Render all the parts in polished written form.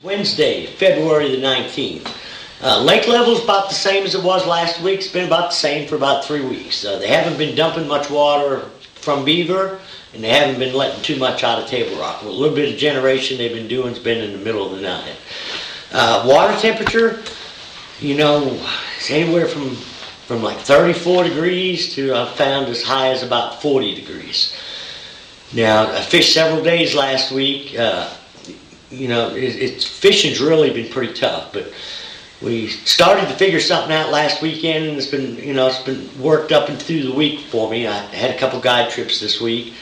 Wednesday, February the 19th. Lake level is about the same as it was last week. It's been about the same for about 3 weeks. They haven't been dumping much water from Beaver, and they haven't been letting too much out of Table Rock. A little bit of generation they've been doing has been in the middle of the night. Water temperature, it's anywhere from like 34 degrees to I've found as high as about 40 degrees. Now, I fished several days last week. Fishing's really been pretty tough, but we started to figure something out last weekend, and it's been worked up and through the week for me. I had a couple guide trips this week,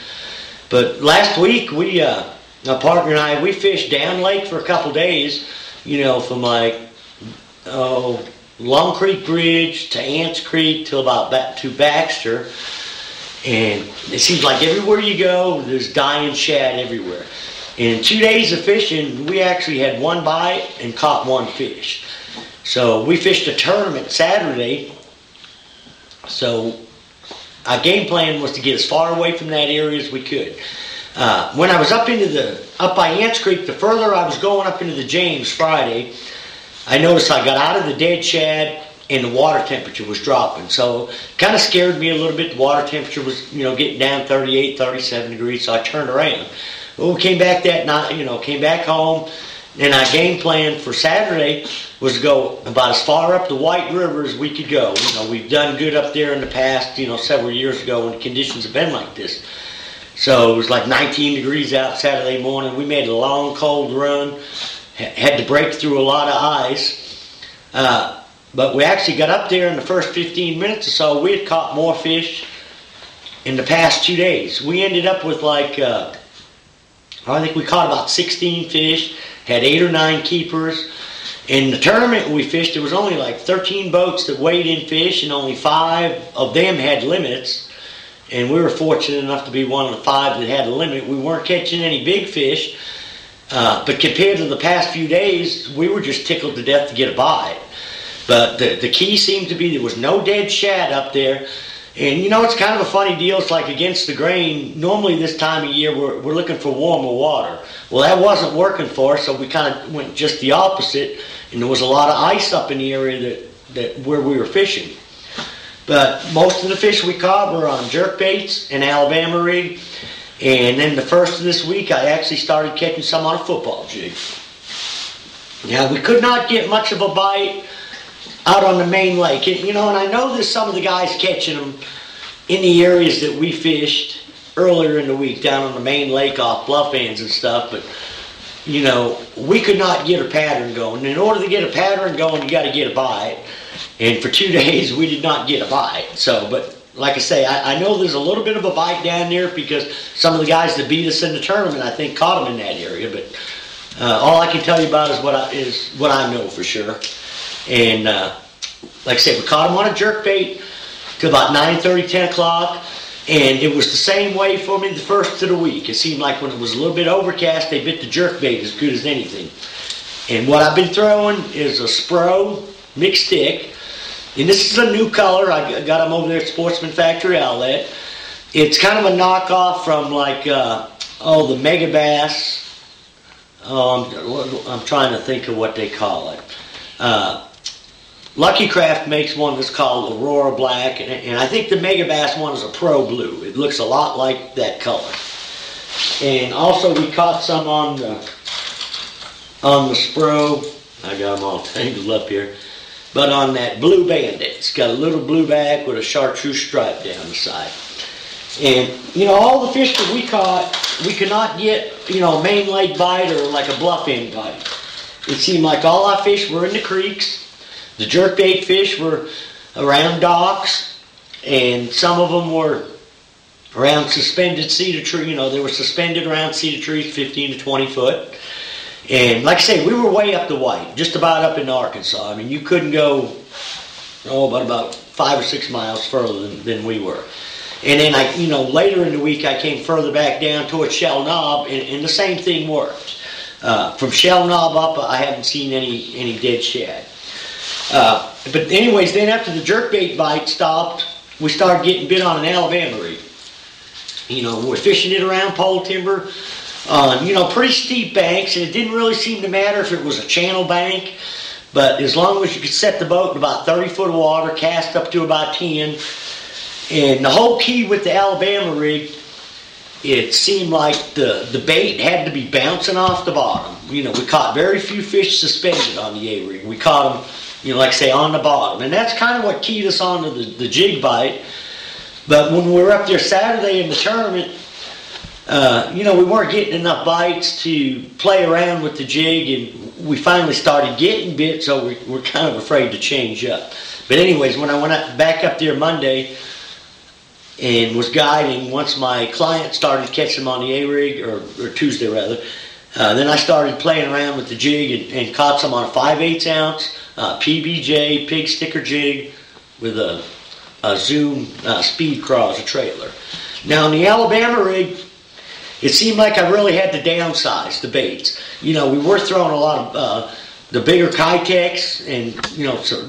but last week my partner and I, we fished down lake for a couple days, from Long Creek Bridge to Ants Creek till about back to Baxter, and it seems like everywhere you go, there's dying shad everywhere. In 2 days of fishing, we actually had one bite and caught one fish. So we fished a tournament Saturday. So our game plan was to get as far away from that area as we could. When I was up by Ants Creek, the further I was going up into the James Friday, I noticed I got out of the dead shad and the water temperature was dropping. So it kind of scared me a little bit. The water temperature was, getting down 38, 37 degrees, so I turned around. Well, we came back that night, came back home, and our game plan for Saturday was to go about as far up the White River as we could go. We've done good up there in the past, several years ago when the conditions have been like this. So it was like 19 degrees out Saturday morning. We made a long, cold run, had to break through a lot of ice. But we actually got up there in the first 15 minutes or so. We had caught more fish in the past 2 days. We ended up with I think we caught about 16 fish, had 8 or 9 keepers. In the tournament we fished, there was only like 13 boats that weighed in fish, and only 5 of them had limits. And we were fortunate enough to be one of the 5 that had a limit. We weren't catching any big fish, but compared to the past few days, we were just tickled to death to get a bite. But the key seemed to be there was no dead shad up there. And it's kind of a funny deal. It's like against the grain. Normally this time of year we're looking for warmer water. Well, that wasn't working for us, so we kind of went just the opposite. And there was a lot of ice up in the area that where we were fishing. But most of the fish we caught were on jerkbaits and Alabama rig. And then the first of this week I actually started catching some on a football jig. Now, we could not get much of a bite out on the main lake. And I know there's some of the guys catching them in the areas that we fished earlier in the week, down on the main lake off bluff ends and stuff, but we could not get a pattern going. In order to get a pattern going, you got to get a bite. And for 2 days, we did not get a bite. So, but like I say, I know there's a little bit of a bite down there because some of the guys that beat us in the tournament, I think, caught them in that area. But all I can tell you about is what I know for sure. And like I said, we caught them on a jerkbait till about 9:30, 10 o'clock. And it was the same way for me the first of the week. It seemed like when it was a little bit overcast, they bit the jerkbait as good as anything. And what I've been throwing is a Spro mixed stick. And this is a new color. I got them over there at Sportsman Factory Outlet. It's kind of a knockoff from the Mega Bass. I'm trying to think of what they call it. Lucky Craft makes one that's called Aurora Black, and I think the Mega Bass one is a Pro Blue. It looks a lot like that color. And also we caught some on the Spro. I got them all tangled up here. But on that Blue Bandit, it's got a little blue back with a chartreuse stripe down the side. And all the fish that we caught, we could not get a main lake bite or like a bluff end bite. It seemed like all our fish were in the creeks. The jerkbait fish were around docks, and some of them were around suspended cedar tree. They were suspended around cedar trees, 15 to 20 foot. And like I say, we were way up the White, just about up in Arkansas. I mean, you couldn't go, about 5 or 6 miles further than we were. And then later in the week, I came further back down towards Shell Knob, and the same thing worked. From Shell Knob up, I haven't seen any dead shad. But anyways, then after the jerkbait bite stopped, we started getting bit on an Alabama rig. We're fishing it around pole timber. on, pretty steep banks, and it didn't really seem to matter if it was a channel bank, but as long as you could set the boat in about 30 foot of water, cast up to about 10, and the whole key with the Alabama rig, it seemed like the bait had to be bouncing off the bottom. We caught very few fish suspended on the A-rig. We caught them, like I say, on the bottom. And that's kind of what keyed us on to the jig bite. But when we were up there Saturday in the tournament, we weren't getting enough bites to play around with the jig, and we finally started getting bit, so we're kind of afraid to change up. But anyways, when I went back up there Monday and was guiding, once my client started catching them on the A-rig, or Tuesday rather, then I started playing around with the jig and caught some on a 5/8 ounce PBJ pig sticker jig with a Zoom speed craw as a trailer. Now on the Alabama rig, it seemed like I really had to downsize the baits. We were throwing a lot of the bigger Kitex and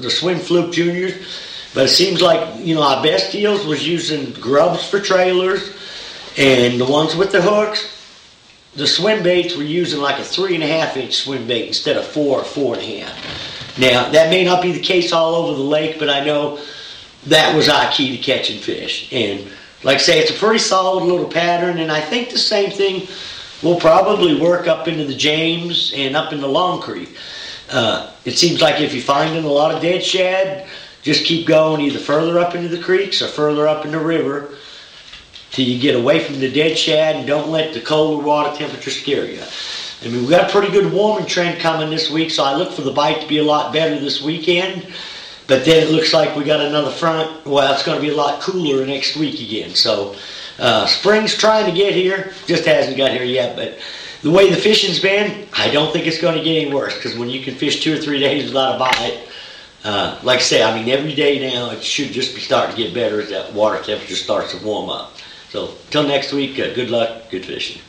the Swim Fluke Juniors, but it seems like our best deals was using grubs for trailers, and the ones with the hooks, the swim baits were using like a 3.5 inch swim bait instead of 4 or 4.5. Now that may not be the case all over the lake, but I know that was our key to catching fish. And like I say, it's a pretty solid little pattern, and I think the same thing will probably work up into the James and up into Long Creek. It seems like if you're finding a lot of dead shad, just keep going either further up into the creeks or further up in the river till you get away from the dead shad, and don't let the colder water temperature scare you. I mean, we've got a pretty good warming trend coming this week, so I look for the bite to be a lot better this weekend. But then it looks like we got another front. Well, it's going to be a lot cooler next week again. So spring's trying to get here, just hasn't got here yet. But the way the fishing's been, I don't think it's going to get any worse, because when you can fish 2 or 3 days without a bite, like I say, I mean, every day now it should just be starting to get better as that water temperature starts to warm up. So until next week, good luck, good fishing.